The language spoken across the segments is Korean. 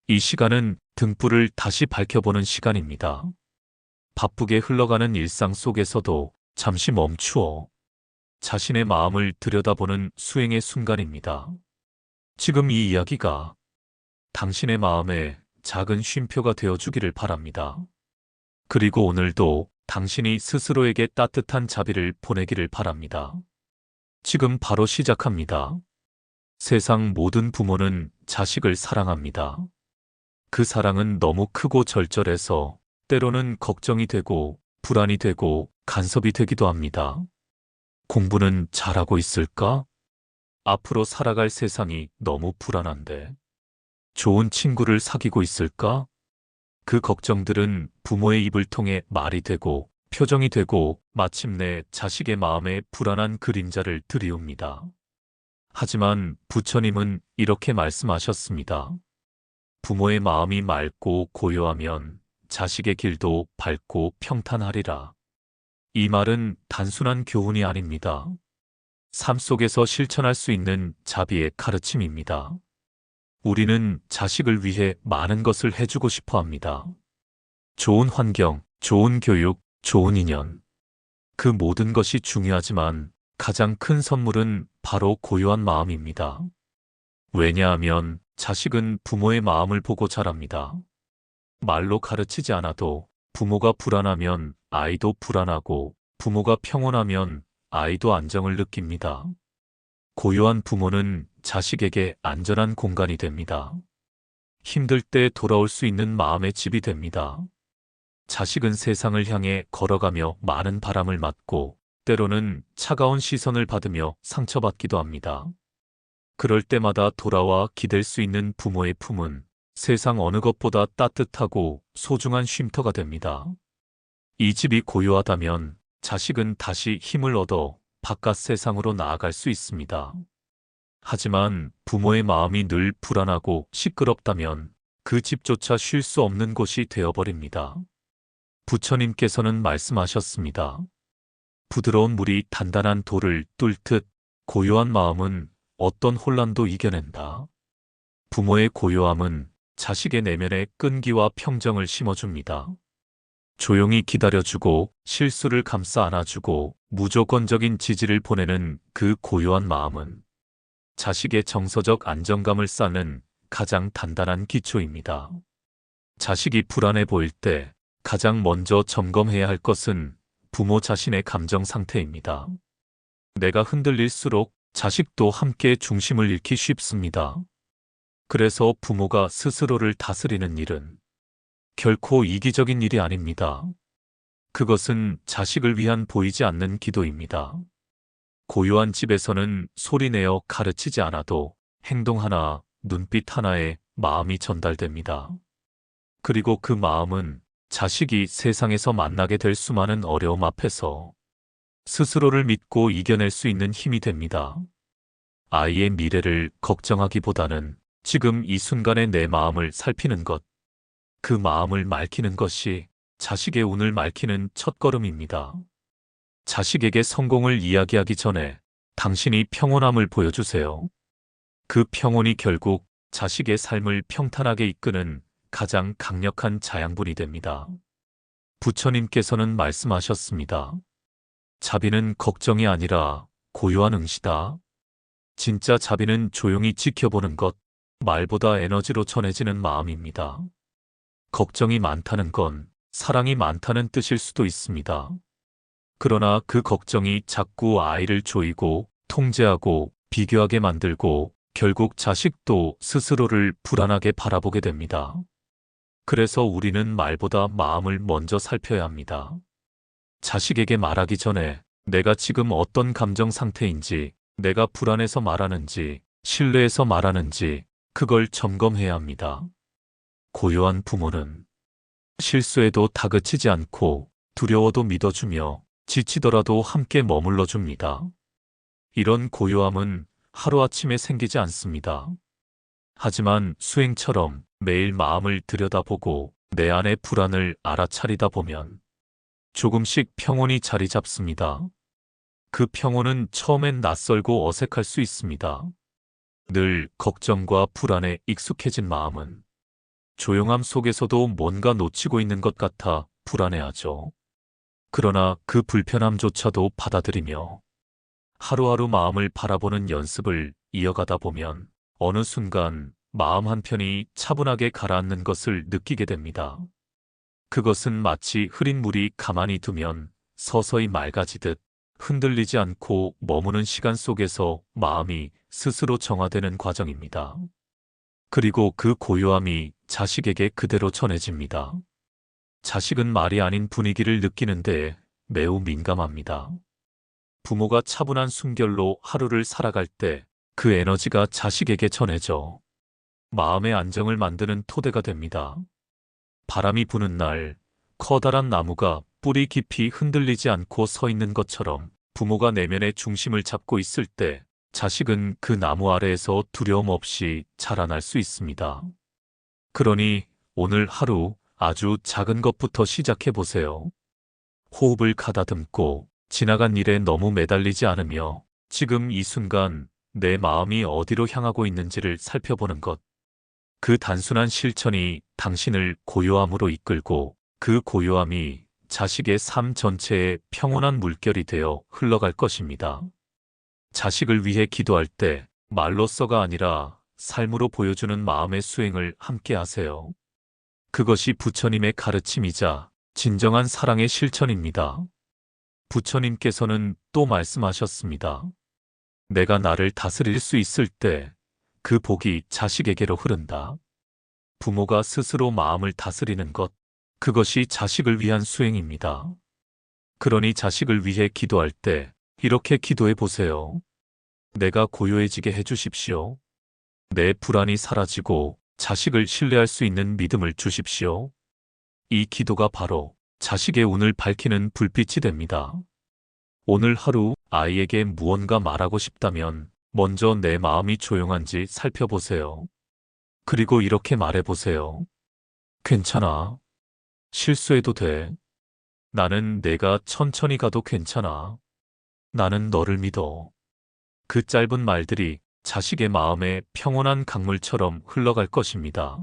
이 시간은 등불을 다시 밝혀보는 시간입니다. 바쁘게 흘러가는 일상 속에서도 잠시 멈추어 자신의 마음을 들여다보는 수행의 순간입니다. 지금 이 이야기가 당신의 마음에 작은 쉼표가 되어주기를 바랍니다. 그리고 오늘도 당신이 스스로에게 따뜻한 자비를 보내기를 바랍니다. 지금 바로 시작합니다. 세상 모든 부모는 자식을 사랑합니다. 그 사랑은 너무 크고 절절해서 때로는 걱정이 되고 불안이 되고 간섭이 되기도 합니다. 공부는 잘하고 있을까? 앞으로 살아갈 세상이 너무 불안한데. 좋은 친구를 사귀고 있을까? 그 걱정들은 부모의 입을 통해 말이 되고 표정이 되고 마침내 자식의 마음에 불안한 그림자를 들이웁니다. 하지만 부처님은 이렇게 말씀하셨습니다. 부모의 마음이 맑고 고요하면 자식의 길도 밝고 평탄하리라. 이 말은 단순한 교훈이 아닙니다. 삶 속에서 실천할 수 있는 자비의 가르침입니다. 우리는 자식을 위해 많은 것을 해주고 싶어 합니다. 좋은 환경, 좋은 교육, 좋은 인연. 그 모든 것이 중요하지만 가장 큰 선물은 바로 고요한 마음입니다. 왜냐하면 자식은 부모의 마음을 보고 자랍니다. 말로 가르치지 않아도 부모가 불안하면 아이도 불안하고 부모가 평온하면 아이도 안정을 느낍니다. 고요한 부모는 자식에게 안전한 공간이 됩니다. 힘들 때 돌아올 수 있는 마음의 집이 됩니다. 자식은 세상을 향해 걸어가며 많은 바람을 맞고 때로는 차가운 시선을 받으며 상처받기도 합니다. 그럴 때마다 돌아와 기댈 수 있는 부모의 품은 세상 어느 것보다 따뜻하고 소중한 쉼터가 됩니다. 이 집이 고요하다면 자식은 다시 힘을 얻어 바깥 세상으로 나아갈 수 있습니다. 하지만 부모의 마음이 늘 불안하고 시끄럽다면 그 집조차 쉴 수 없는 곳이 되어버립니다. 부처님께서는 말씀하셨습니다. 부드러운 물이 단단한 돌을 뚫듯 고요한 마음은 어떤 혼란도 이겨낸다. 부모의 고요함은 자식의 내면에 끈기와 평정을 심어줍니다. 조용히 기다려주고 실수를 감싸 안아주고 무조건적인 지지를 보내는 그 고요한 마음은 자식의 정서적 안정감을 쌓는 가장 단단한 기초입니다. 자식이 불안해 보일 때 가장 먼저 점검해야 할 것은 부모 자신의 감정 상태입니다. 내가 흔들릴수록 자식도 함께 중심을 잃기 쉽습니다. 그래서 부모가 스스로를 다스리는 일은 결코 이기적인 일이 아닙니다. 그것은 자식을 위한 보이지 않는 기도입니다. 고요한 집에서는 소리내어 가르치지 않아도 행동 하나, 눈빛 하나에 마음이 전달됩니다. 그리고 그 마음은 자식이 세상에서 만나게 될 수많은 어려움 앞에서 스스로를 믿고 이겨낼 수 있는 힘이 됩니다. 아이의 미래를 걱정하기보다는 지금 이 순간의 내 마음을 살피는 것, 그 마음을 맑히는 것이 자식의 운을 맑히는 첫걸음입니다. 자식에게 성공을 이야기하기 전에 당신이 평온함을 보여주세요. 그 평온이 결국 자식의 삶을 평탄하게 이끄는 가장 강력한 자양분이 됩니다. 부처님께서는 말씀하셨습니다. 자비는 걱정이 아니라 고요한 응시다. 진짜 자비는 조용히 지켜보는 것, 말보다 에너지로 전해지는 마음입니다. 걱정이 많다는 건 사랑이 많다는 뜻일 수도 있습니다. 그러나 그 걱정이 자꾸 아이를 조이고 통제하고 비교하게 만들고 결국 자식도 스스로를 불안하게 바라보게 됩니다. 그래서 우리는 말보다 마음을 먼저 살펴야 합니다. 자식에게 말하기 전에 내가 지금 어떤 감정 상태인지, 내가 불안해서 말하는지, 신뢰해서 말하는지 그걸 점검해야 합니다. 고요한 부모는 실수해도 다그치지 않고 두려워도 믿어주며 지치더라도 함께 머물러 줍니다. 이런 고요함은 하루아침에 생기지 않습니다. 하지만 수행처럼 매일 마음을 들여다보고 내 안의 불안을 알아차리다 보면 조금씩 평온이 자리 잡습니다. 그 평온은 처음엔 낯설고 어색할 수 있습니다. 늘 걱정과 불안에 익숙해진 마음은 조용함 속에서도 뭔가 놓치고 있는 것 같아 불안해하죠. 그러나 그 불편함조차도 받아들이며 하루하루 마음을 바라보는 연습을 이어가다 보면 어느 순간 마음 한편이 차분하게 가라앉는 것을 느끼게 됩니다. 그것은 마치 흐린 물이 가만히 두면 서서히 맑아지듯 흔들리지 않고 머무는 시간 속에서 마음이 스스로 정화되는 과정입니다. 그리고 그 고요함이 자식에게 그대로 전해집니다. 자식은 말이 아닌 분위기를 느끼는데 매우 민감합니다. 부모가 차분한 숨결로 하루를 살아갈 때 그 에너지가 자식에게 전해져 마음의 안정을 만드는 토대가 됩니다. 바람이 부는 날 커다란 나무가 뿌리 깊이 흔들리지 않고 서 있는 것처럼 부모가 내면의 중심을 잡고 있을 때 자식은 그 나무 아래에서 두려움 없이 자라날 수 있습니다. 그러니 오늘 하루 아주 작은 것부터 시작해 보세요. 호흡을 가다듬고 지나간 일에 너무 매달리지 않으며 지금 이 순간 내 마음이 어디로 향하고 있는지를 살펴보는 것. 그 단순한 실천이 당신을 고요함으로 이끌고 그 고요함이 자식의 삶 전체에 평온한 물결이 되어 흘러갈 것입니다. 자식을 위해 기도할 때 말로써가 아니라 삶으로 보여주는 마음의 수행을 함께 하세요. 그것이 부처님의 가르침이자 진정한 사랑의 실천입니다. 부처님께서는 또 말씀하셨습니다. 내가 나를 다스릴 수 있을 때 그 복이 자식에게로 흐른다. 부모가 스스로 마음을 다스리는 것, 그것이 자식을 위한 수행입니다. 그러니 자식을 위해 기도할 때 이렇게 기도해 보세요. 내가 고요해지게 해주십시오. 내 불안이 사라지고 자식을 신뢰할 수 있는 믿음을 주십시오. 이 기도가 바로 자식의 운을 밝히는 불빛이 됩니다. 오늘 하루 아이에게 무언가 말하고 싶다면 먼저 내 마음이 조용한지 살펴보세요. 그리고 이렇게 말해보세요. 괜찮아. 실수해도 돼. 나는 내가 천천히 가도 괜찮아. 나는 너를 믿어. 그 짧은 말들이 자식의 마음에 평온한 강물처럼 흘러갈 것입니다.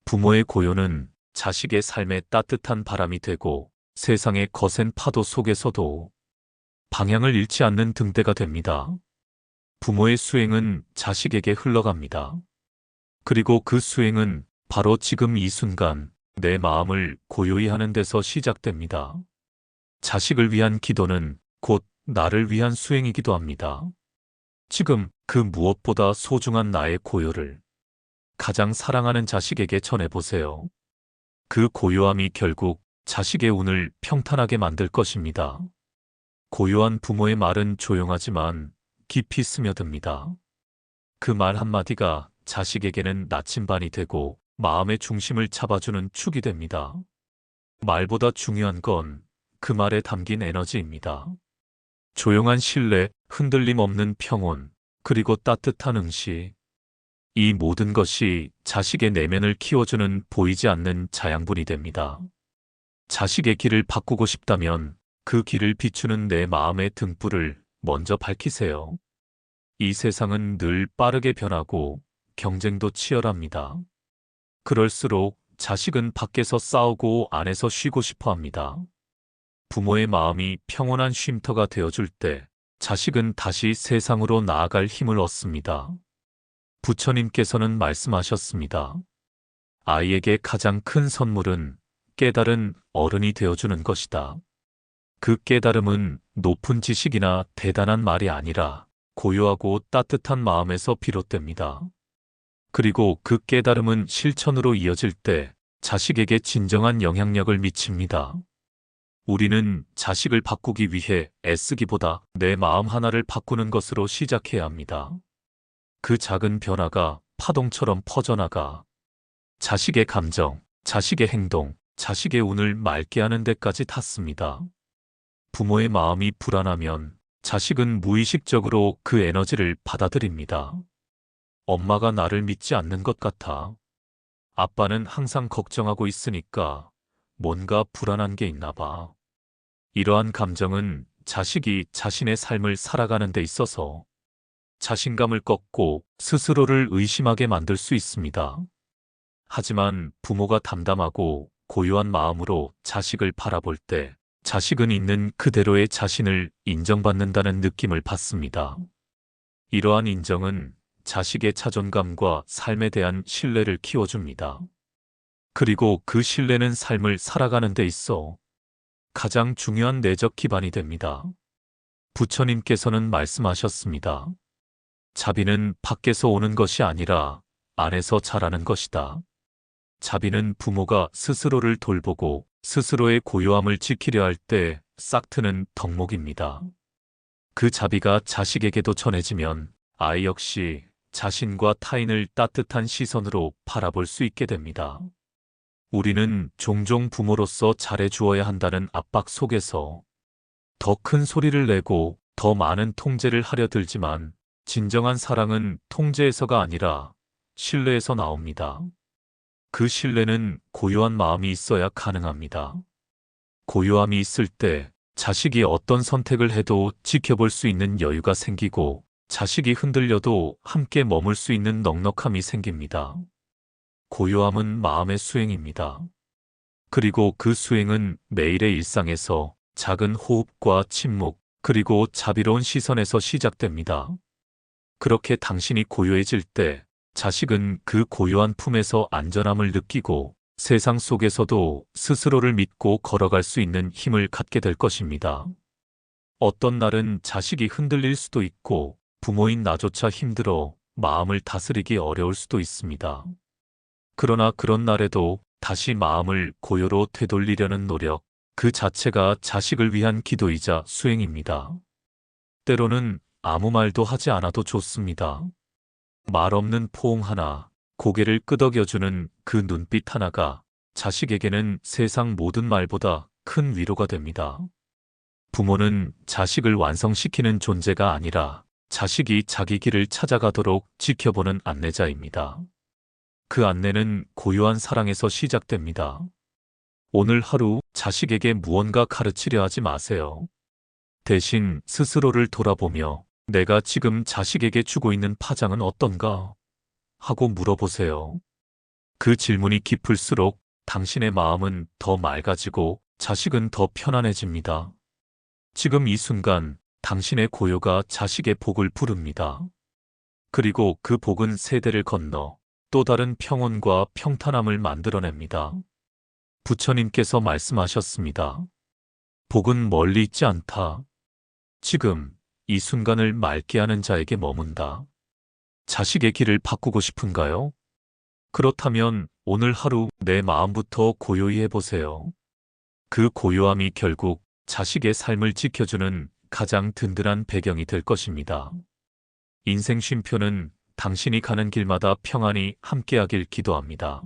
부모의 고요는 자식의 삶에 따뜻한 바람이 되고 세상의 거센 파도 속에서도 방향을 잃지 않는 등대가 됩니다. 부모의 수행은 자식에게 흘러갑니다. 그리고 그 수행은 바로 지금 이 순간 내 마음을 고요히 하는 데서 시작됩니다. 자식을 위한 기도는 곧 나를 위한 수행이기도 합니다. 지금 그 무엇보다 소중한 나의 고요를 가장 사랑하는 자식에게 전해보세요. 그 고요함이 결국 자식의 운을 평탄하게 만들 것입니다. 고요한 부모의 말은 조용하지만 깊이 스며듭니다. 그 말 한마디가 자식에게는 나침반이 되고 마음의 중심을 잡아주는 축이 됩니다. 말보다 중요한 건 그 말에 담긴 에너지입니다. 조용한 신뢰, 흔들림 없는 평온, 그리고 따뜻한 응시. 이 모든 것이 자식의 내면을 키워주는 보이지 않는 자양분이 됩니다. 자식의 길을 바꾸고 싶다면 그 길을 비추는 내 마음의 등불을 먼저 밝히세요. 이 세상은 늘 빠르게 변하고 경쟁도 치열합니다. 그럴수록 자식은 밖에서 싸우고 안에서 쉬고 싶어 합니다. 부모의 마음이 평온한 쉼터가 되어줄 때 자식은 다시 세상으로 나아갈 힘을 얻습니다. 부처님께서는 말씀하셨습니다. 아이에게 가장 큰 선물은 깨달은 어른이 되어주는 것이다. 그 깨달음은 높은 지식이나 대단한 말이 아니라 고요하고 따뜻한 마음에서 비롯됩니다. 그리고 그 깨달음은 실천으로 이어질 때 자식에게 진정한 영향력을 미칩니다. 우리는 자식을 바꾸기 위해 애쓰기보다 내 마음 하나를 바꾸는 것으로 시작해야 합니다. 그 작은 변화가 파동처럼 퍼져나가 자식의 감정, 자식의 행동, 자식의 운을 맑게 하는 데까지 닿습니다. 부모의 마음이 불안하면 자식은 무의식적으로 그 에너지를 받아들입니다. 엄마가 나를 믿지 않는 것 같아. 아빠는 항상 걱정하고 있으니까 뭔가 불안한 게 있나 봐. 이러한 감정은 자식이 자신의 삶을 살아가는 데 있어서 자신감을 꺾고 스스로를 의심하게 만들 수 있습니다. 하지만 부모가 담담하고 고요한 마음으로 자식을 바라볼 때 자식은 있는 그대로의 자신을 인정받는다는 느낌을 받습니다. 이러한 인정은 자식의 자존감과 삶에 대한 신뢰를 키워줍니다. 그리고 그 신뢰는 삶을 살아가는 데 있어 가장 중요한 내적 기반이 됩니다. 부처님께서는 말씀하셨습니다. 자비는 밖에서 오는 것이 아니라 안에서 자라는 것이다. 자비는 부모가 스스로를 돌보고 스스로의 고요함을 지키려 할 때 싹트는 덕목입니다. 그 자비가 자식에게도 전해지면 아이 역시 자신과 타인을 따뜻한 시선으로 바라볼 수 있게 됩니다. 우리는 종종 부모로서 잘해주어야 한다는 압박 속에서 더 큰 소리를 내고 더 많은 통제를 하려 들지만 진정한 사랑은 통제에서가 아니라 신뢰에서 나옵니다. 그 신뢰는 고요한 마음이 있어야 가능합니다. 고요함이 있을 때 자식이 어떤 선택을 해도 지켜볼 수 있는 여유가 생기고 자식이 흔들려도 함께 머물 수 있는 넉넉함이 생깁니다. 고요함은 마음의 수행입니다. 그리고 그 수행은 매일의 일상에서 작은 호흡과 침묵, 그리고 자비로운 시선에서 시작됩니다. 그렇게 당신이 고요해질 때 자식은 그 고요한 품에서 안전함을 느끼고 세상 속에서도 스스로를 믿고 걸어갈 수 있는 힘을 갖게 될 것입니다. 어떤 날은 자식이 흔들릴 수도 있고 부모인 나조차 힘들어 마음을 다스리기 어려울 수도 있습니다. 그러나 그런 날에도 다시 마음을 고요로 되돌리려는 노력, 그 자체가 자식을 위한 기도이자 수행입니다. 때로는 아무 말도 하지 않아도 좋습니다. 말 없는 포옹 하나, 고개를 끄덕여주는 그 눈빛 하나가 자식에게는 세상 모든 말보다 큰 위로가 됩니다. 부모는 자식을 완성시키는 존재가 아니라 자식이 자기 길을 찾아가도록 지켜보는 안내자입니다. 그 안내는 고요한 사랑에서 시작됩니다. 오늘 하루 자식에게 무언가 가르치려 하지 마세요. 대신 스스로를 돌아보며 내가 지금 자식에게 주고 있는 파장은 어떤가? 하고 물어보세요. 그 질문이 깊을수록 당신의 마음은 더 맑아지고 자식은 더 편안해집니다. 지금 이 순간 당신의 고요가 자식의 복을 부릅니다. 그리고 그 복은 세대를 건너 또 다른 평온과 평탄함을 만들어냅니다. 부처님께서 말씀하셨습니다. 복은 멀리 있지 않다. 지금 이 순간을 맑게 하는 자에게 머문다. 자식의 길을 바꾸고 싶은가요? 그렇다면 오늘 하루 내 마음부터 고요히 해보세요. 그 고요함이 결국 자식의 삶을 지켜주는 가장 든든한 배경이 될 것입니다. 인생 쉼표는 당신이 가는 길마다 평안히 함께하길 기도합니다.